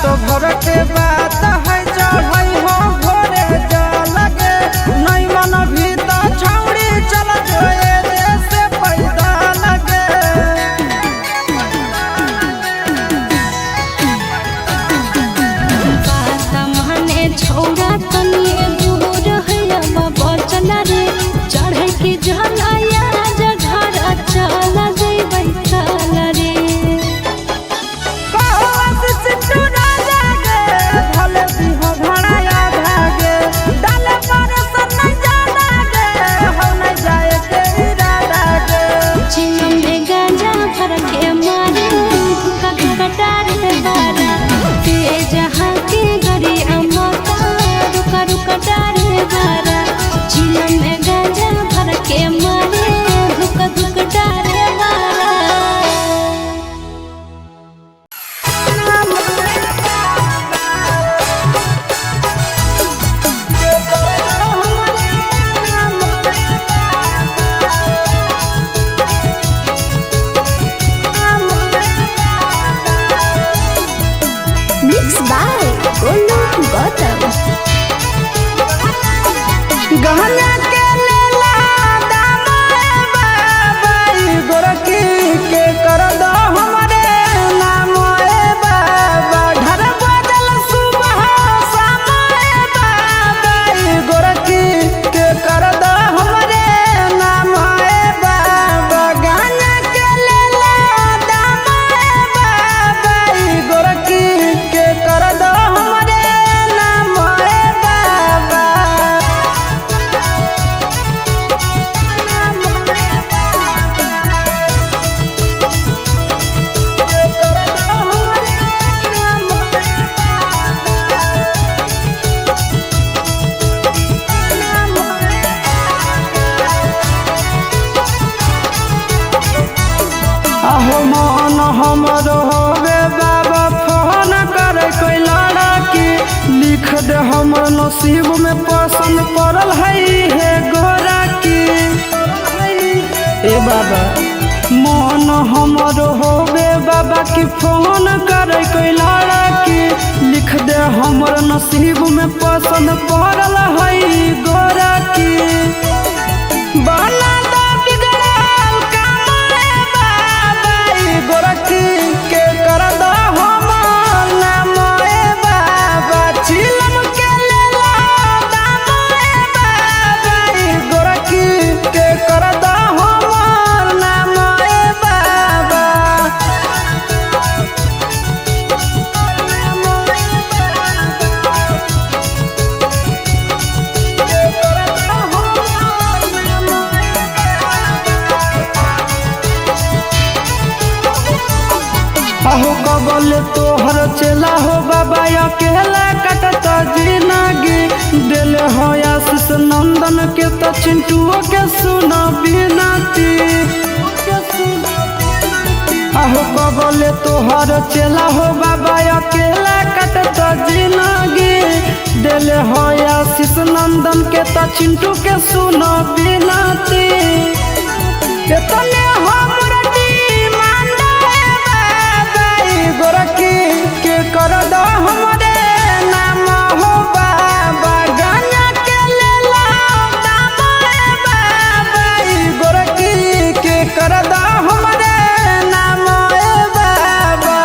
तो भर के बात है चढ़ई हो भोरे जा लगे नहीं मन भी तो छौड़ी चल जोए से पैदा लगे बात माने छौड़ा तनिए दूर है बचल रे चढ़े के जलाया जघर चल जइबै काल रे कहत चिट्टू ना जागे भले भी हो घड़ाया भागे डाले पर सन जाना गे हो न जाए के इरादा गे चिलम में गांजा भर के मारे कटार बारा तेज हाथी गरी अमता रुका रुका डारे बारा चिलम में गांजा भर के मारे रुका रुका डारे बारा Mixed by Golu Gautam. गहना के लेला दामाए बाबाई गोरकी के कर दो हमरे नामोए बाबा ढर बदल सुबह समाए बाबाई गोरकी के कर दो हमरे नामोए बाबा गहना के लेला दामाए बाबाई गोरकी के कर दो हमरे नामोए बाबा अहो मन हमरो होवे बाबा फोन करे कोई लड़की लिख दे हमर नसीब में पसंद पड़ल है गोरा की ए बाबा मन हमरो होवे बाबा की फोन करे कोई लड़की लिख दे हमर नसीब में पसंद पड़ल है गोरा की बना दा बिगड़ल कामरे बाबाई गोरकी के कर दो हमर नामोए बाबा चिलम के लेला दामोए बाबाई गोरकी के कर दो हमर नामोए बाबा अहो कबल तोहर चला हो बाबा अकेला कटत जिंदगी दिल हो आशीष नंदन के तो चिंटुओ के सुना बिनती अहो कबल तोहर चला हो बाबा अकेला कटत जिंदगी दिल हो आशीष नंदन के तो चिंटू के सुना बिनती कितने हमरा डिमांड है बाबाई गोरकी के कर दो हमरे नाम हो बाबा गाना के लेला दाम है बाबाई गोरकी के कर दो हमरे नाम है बाबा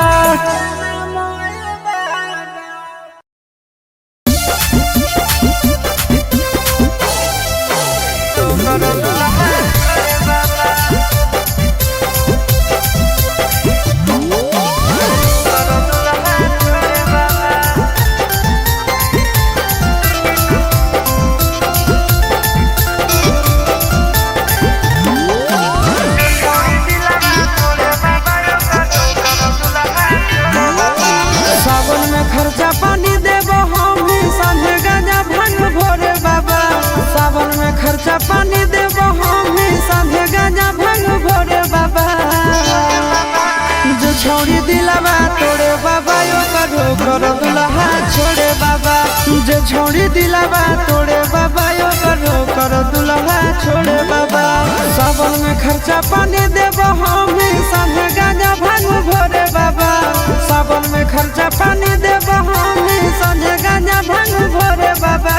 सावन में खर्चा पानी देबो हम ही संगे गांजा भांग भोरे बाबा सावन में खर्चा पानी देबो हम ही संगे गांजा भांग भोरे बाबा जो छोड़ी दिलावा तोड़े बाबा यो करो कर दुल्हा छोड़े बाबा जो छोड़ी दिलावा तोड़े बाबा यो करो कर दुल्हा छोड़े बाबा। सावन में खर्चा पानी देव हमें संगे गांजा भांग भोरे बाबा। सावन में खर्चा पानी देव हमें संगे गांजा भांग भोरे बाबा।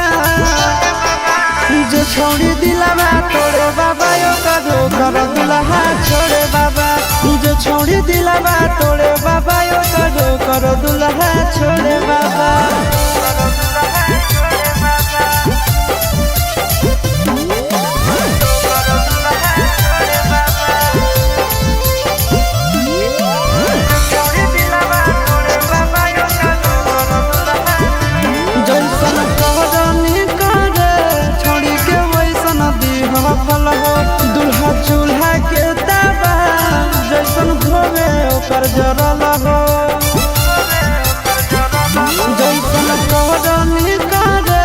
जो छोड़ी दिलावा तोड़े बाबा यो कर दुल्हा छोड़े बाबा। जो छोड़ी दिलावा तोड़े बाबा यो कर दुल्हा छोड़े बाबा। दुल्हा चूल्हा के ताबा जैसन घोवे ओकर जरल हो। जैसन करनी करे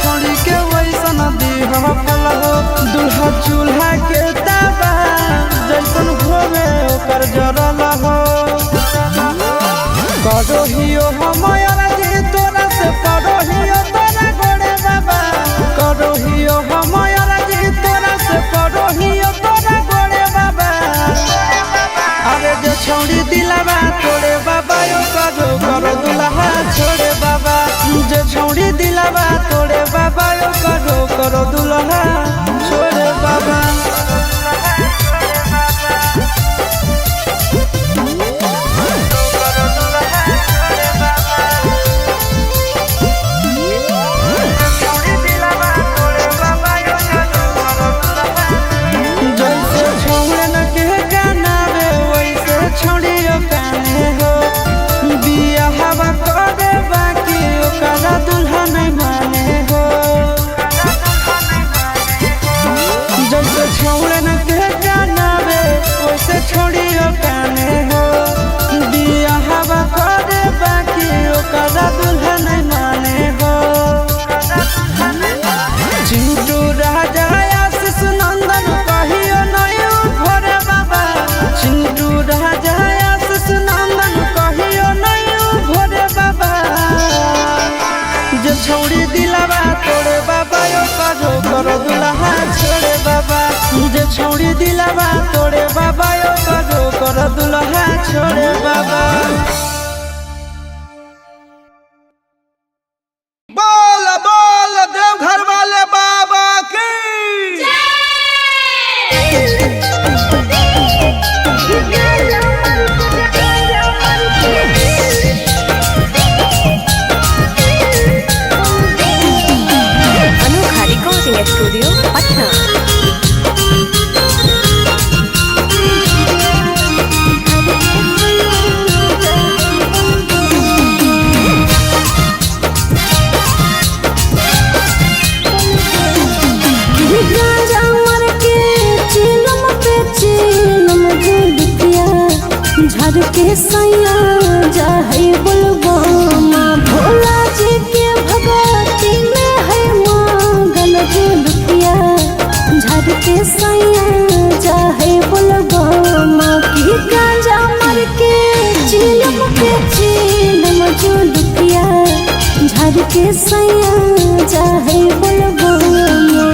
छोड़ी के वैसन दीह फल हो। दुल्हा चूल्हा के ताबा जैसन घोवे ओकर जरल हो। करोहियो हमर जी तोरा से परोहियो तोरा गोड़े बाबा। करोहियो हमर जी तोरा से परोहियो तोरा गोड़े बाबा। अरे जो छोड़ी दिलावा तोड़े बाबा यो कर दुल्हा छोड़े बाबा। जो छोड़ी दिलावा तोड़े बाबा यो कर दुल्हा छोड़े बाबा। दुल्हा नहीं माने हो जैसे छोड़े न के गानावे वैसे छोड़ियो गाने हो। बिया हवा करे बाकी ओकरा दुल्हा नहीं माने हो। चिंटू राजा आशीष नंदन कहियो नहीं भोरे बाबा। चिंटू राजा आशीष नंदन कहियो नहीं भोरे बाबा। जो छोड़ी दिलावा तोड़े बाबा यो कर दुल्हा छोड़े बाबा। जो छोड़ी दिलावा तोड़े बाबा यो कर दुल्हा छोड़े बाबा। बोल बोल देवघर वाले बाबा की स्टूडियो पटना। झर के सैया जाहे बोलबो माँ भोला जी के भगवती में है मांगल गुलपिया। झर के सैया जाहे बोलबो माँ की गांजा मर के चिलम पे चिलम जुलपिया। झर के सैया जाहे बोलबो माँ।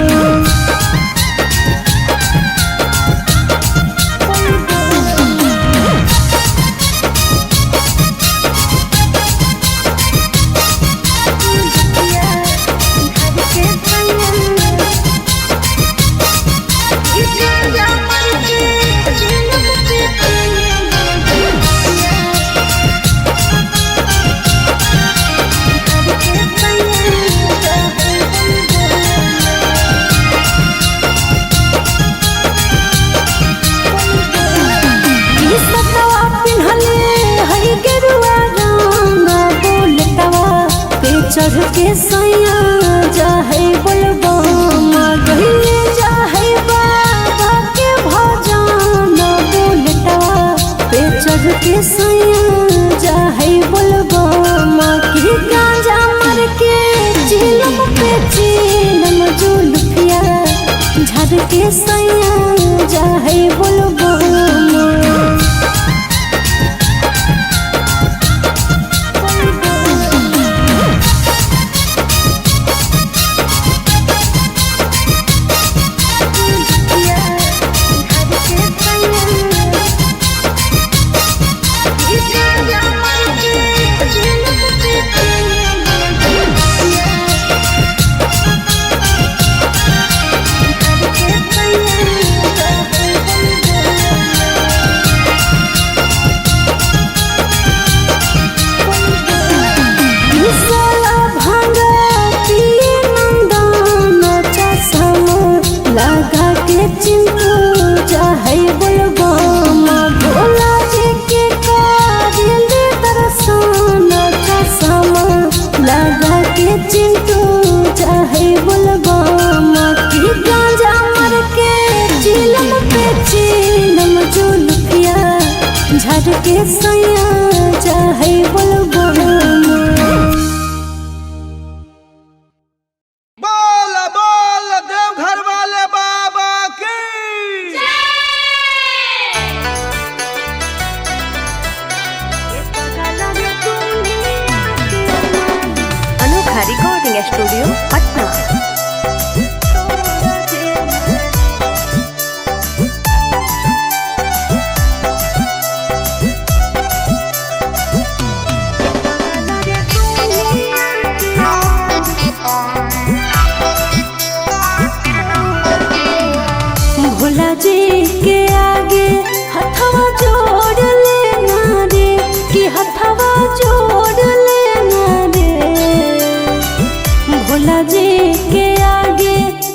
चढ़ के सैया जाहे बोलबो माँ गहिले जाहे बाबा के भजन बोलटवा पे। चढ़ के सैया जाहे बोलबो माँ की गांजा मर के चिलम पे चिलम जुलफिया। झर के सैया जाहे बोलबो माँ। चिंटू चाहे बुलबम भोला जी के कारिल दर्शन चश्मा लगा के चिंटू चाहे बुलबम की गांजा मर के चिलम पे चिलम जुल्फिया झड़ के सैया चाहे बुलबम। बोल बोल देवघर वाले बाबा की अनोखा रिकॉर्डिंग स्टूडियो पटना। भोला जी के आगे हथवा जोड़ लेना रे कि हथवा जोड़ लेना रे। भोला जी के आगे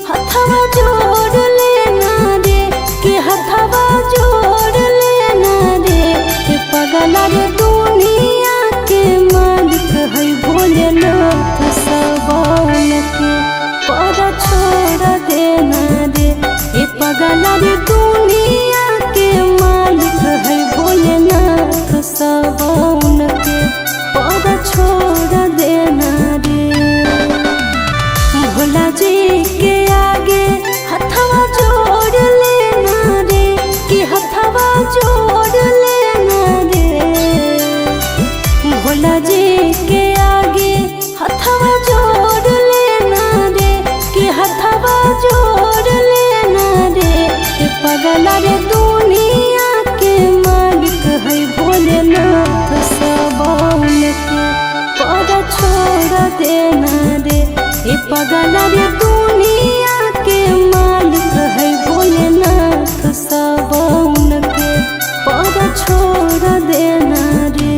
हथवा जोड़ लेना रे कि हथवा जोड़ लेना रे। के पगला रे दुनिया के मालिक है भोलेनाथ सबौन के पर छोड़ देना रे। ए पगला रे दुनिया के मालिक है भोलेनाथ सबौन के पर छोड़ देना रे। भोला जी के आगे हथवा जोड़ लेना रे कि हथवा जोड़ लेना रे। भोला जी के आगे हथवा जोड़ लेना रे कि हथवा जोड़ लेना रे। के पगला रे दुनिया के मालिक है भोलेनाथ सबौन के पर छोड़ देना रे। ए पगला रे दुनिया के मालिक है भोलेनाथ सबौन के पर छोड़ देना रे।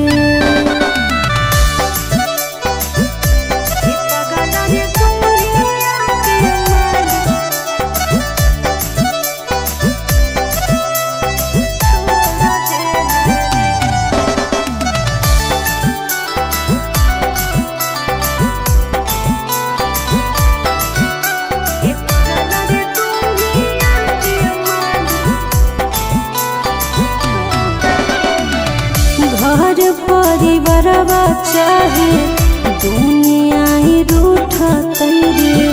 घर परिवारवा चाहे दुनिया ही रूठ तैरे।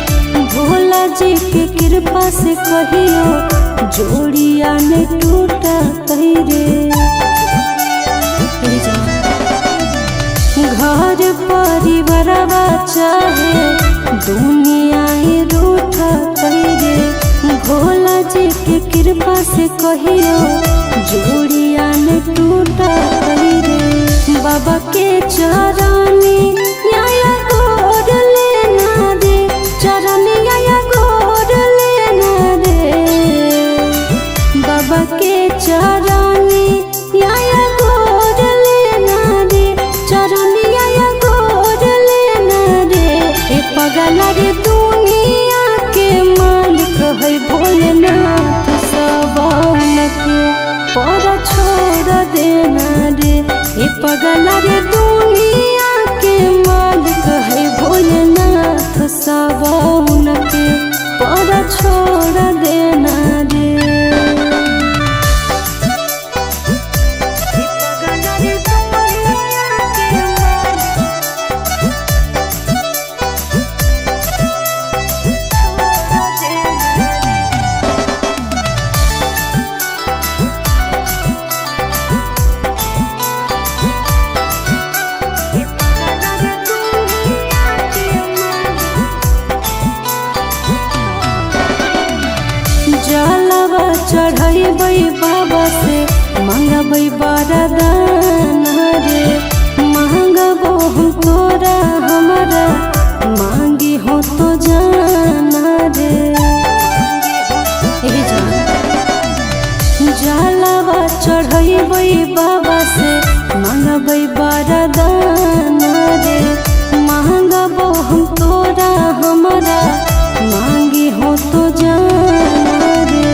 भोला जी के कृपा से कहियो जोड़िया ने टूटा तैरे। घर परिवारवा चाहे दुनिया ही रूठ तैरे। भोला जी के कृपा से कहियो जोड़िया ने टूटा तैरे। बाबा के चरनी आया गोड़ लेना रे चरनी आया गोड़ लेना रे। बाबा के चरनी आया गोड़ लेना रे चरनी आया गोड़ लेना रे। ए पगला रे दुनिया के मालिक है भोलेनाथ सबौन के पर छोड़ देना रे। ए पगला रे दुनिया के मालिक है भोलेनाथ सबौन के पर छोड़ देना रे। जलवा चढ़ैबै बाबा से मंगबै वरदान रे। मांगबो हम तोरा हमारा मांगी हो तो जाना रे। जलवा चढ़ैबै बाबा से मंगबै वरदान रे। मांगबो हम तोरा हमारा मांगी हो तो जाना रे।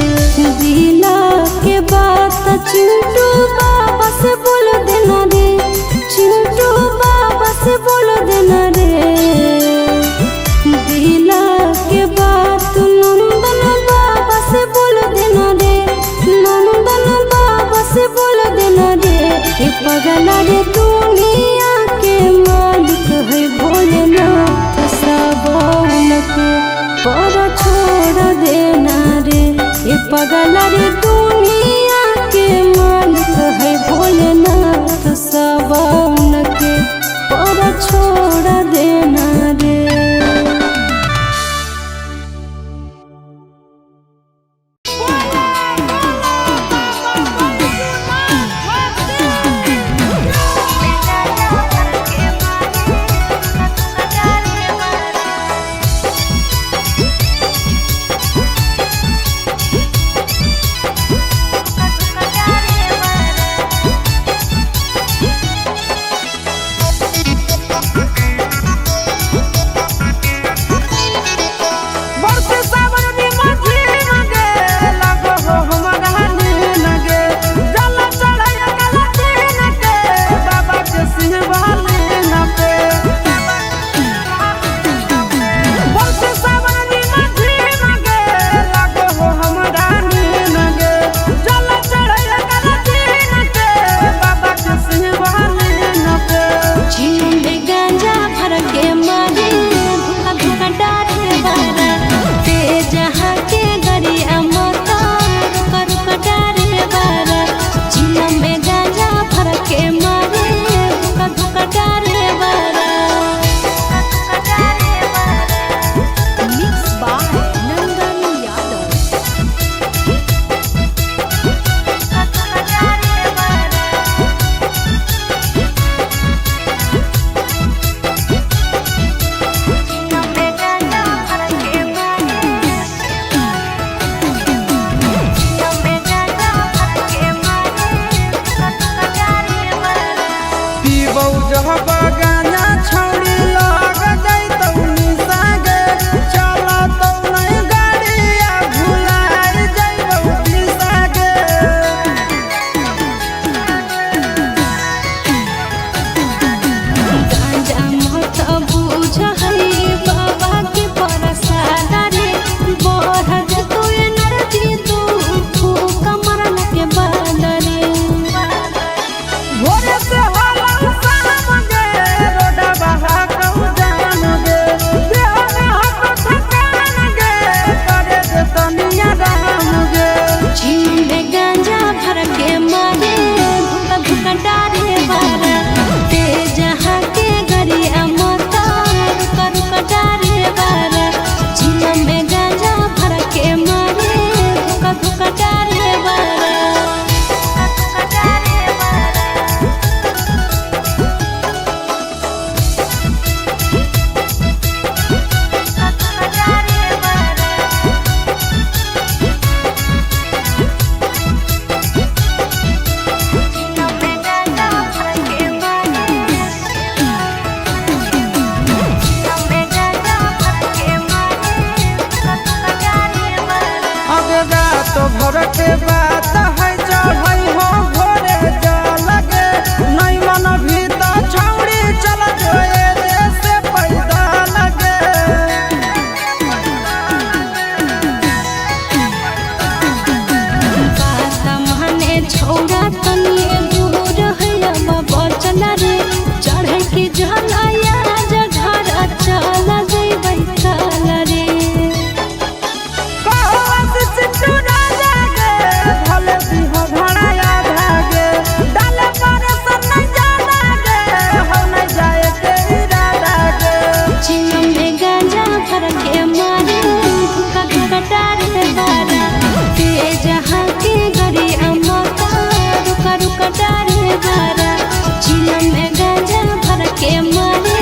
के मारे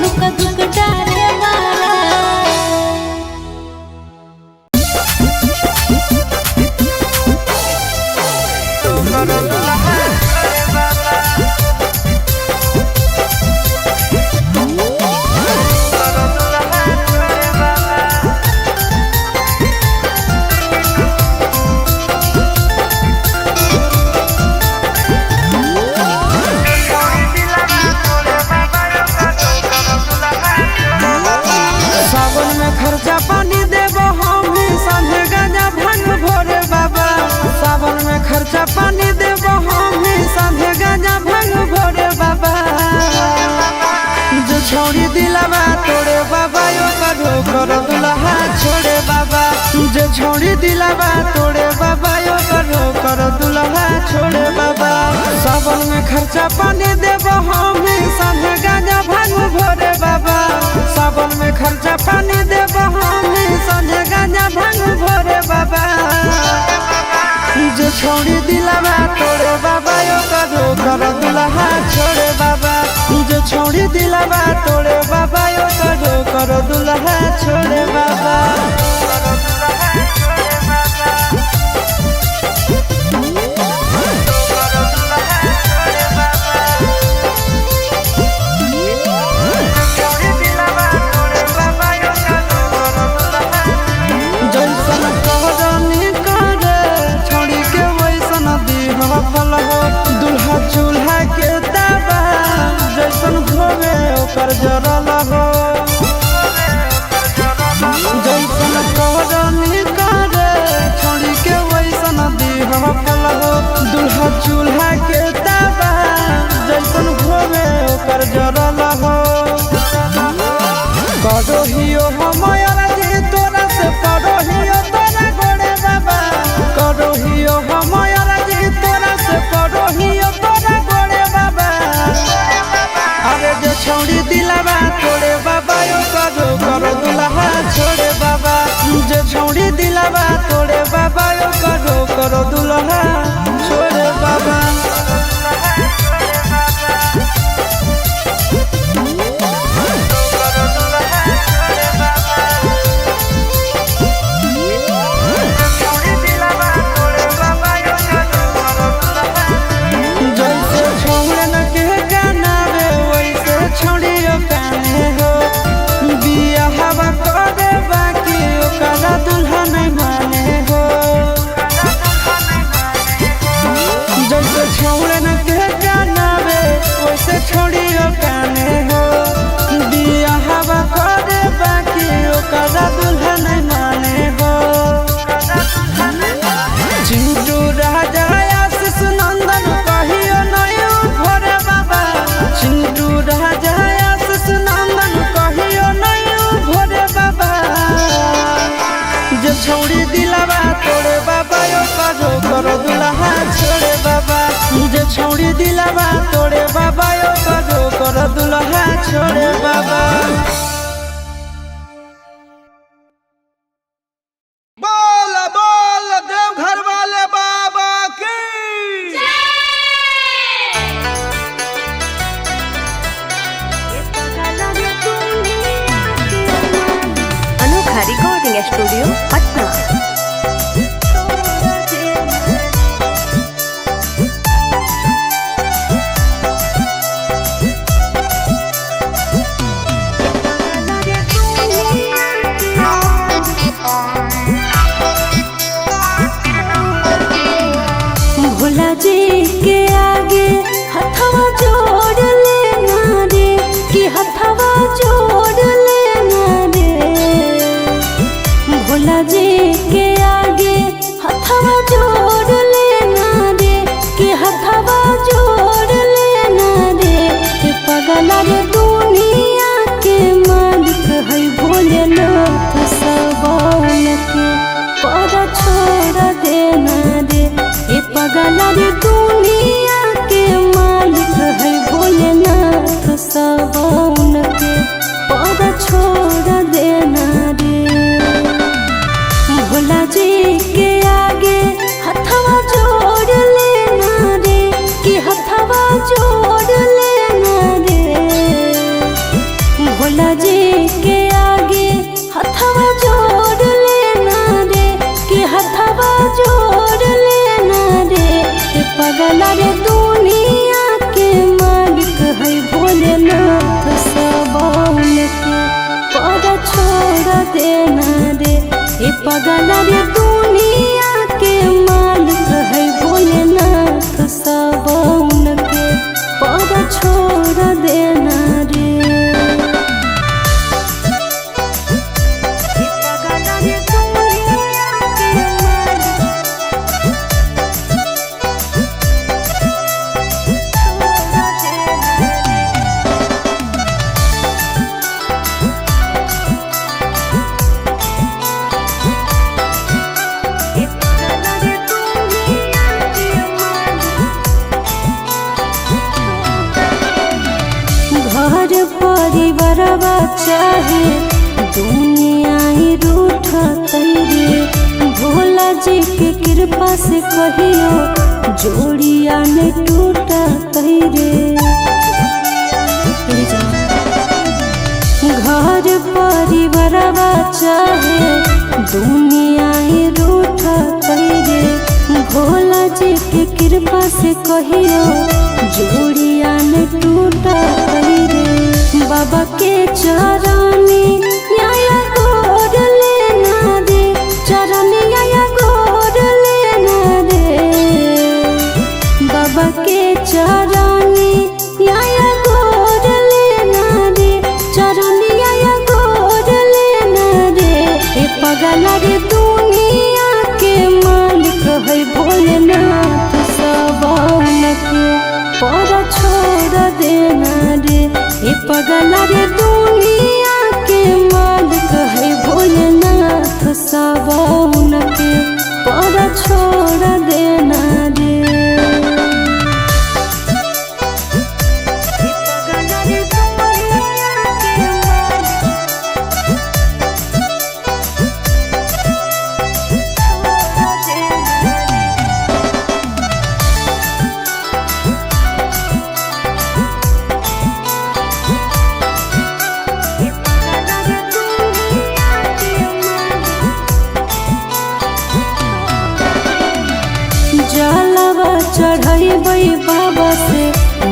धुक धुक डारे बारा सावन में खर्चा पानी देबो हम ही संगे गांजा भांग भोरे बाबा। सावन में खर्चा पानी देबो हम ही संगे गांजा भांग भोरे बाबा। जो छोड़ी दिलावा तोड़े बाबा यो करो करो दुल्हा छोड़े बाबा। जो छोड़ी दिलावा तोड़े बाबा यो करो करो दुल्हा छोड़े बाबा। सावन में खर्चा पानी देबो हम ही संगे गांजा भांग भोरे बाबा। सावन में खर्चा पानी देबो हम ही संगे गांजा भांग भोरे बाबा। जो छोड़ी दिलावा तोड़े बाबा यो करो करो दुल्हा छोड़े बाबा। जो छोड़ी दिलावा तोड़े बाबा यो करो करो दुल्हा छोड़े बाबा। जैसन कहरनी करे छोड़ी के वैसन दीह फल हो। दुल्हा चूल्हा के दावा जैसन धोवे ओकर जरल हो। जैसन कहरनी करे छोड़ी के वैसन दीह फल हो। दुल्हा चूल्हा के दावा जैसन धोवे ओकर जरल हो। करोहियो हमर जी तोरा से करोहियो तोरा गोड़े बाबा। करोहियो हमर जी तोरा से करोहियो तोरा गोड़े बाबा। अरे जो छोड़ी दिलावा तोड़े बाबा यो करो करो दुल्हा छोड़े बाबा। जो छोड़ी दिलावा तोड़े बाबा यो करो करो दुल्हा छोड़े बाबा। जैसे छोड़न के गानावे वैसे छोड़ियो काने हो। बिया हवा करे बाकी ओकरा दुल्हा नहीं माने हो। जैसे छोड़न के गानावे वैसे छोड़ियो काने हो। बिया हवा करे बाकी ओकरा दुल्हा नहीं माने हो। चिंटू राजा आशीष नंदन कहियो नहीं भोरे बाबा। चिंटू राजा आशीष नंदन कहियो नहीं भोरे बाबा। जो छोड़ी दिलावा तोड़े बाबा यो करो करो दुल्हा छोड़े बाबा। जो छोड़ी दिलावा तोड़े बाबा यो करो करो दुल्हा छोड़े बाबा। बोल बोल देवघर वाले बाबा की अनोखा रिकॉर्डिंग स्टूडियो पटना। भोला जी के आगे हथवा जोड़ लेना रे कि हथवा जोड़ लेना रे। भोला जी के भोला जी के आगे हथवा जोड़ लेना रे कि हथवा जोड़ लेना रे ए पगला रे दुनिया के मालिक है भोलेनाथ सबौन के पर छोड़ देना रे ए पगला रे दुनिया के मालिक है भोलेनाथ सबौन के पर छोड़ देना रे घर परिवारवा चाहे दुनिया ही रूठ तैरे भोला जी के कृपा से कहियो जोड़िया ने टूट तैरे घर परिवारवा चाहे दुनिया ही रूठ तैरे भोला जी के कृपा से कहियो जोड़िया ने टूट तैरे बाबा के चरनी आया गोर लेना रे चरनी आया गोर लेना रे बाबा के चरनी आया गोर लेना रे चरनी आया गोर लेना रे ए पगला रे दुनिया के मालिक है भोलेनाथ सबौन के पर छोड़ देना रे ए पगला रे दुनिया के मालिक है भोलेनाथ सबौन के पर छोड़ देना रे जलवा चढ़ैबै बाबा से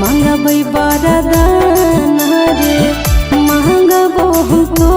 मंगबै वरदान रे मांगबो हमको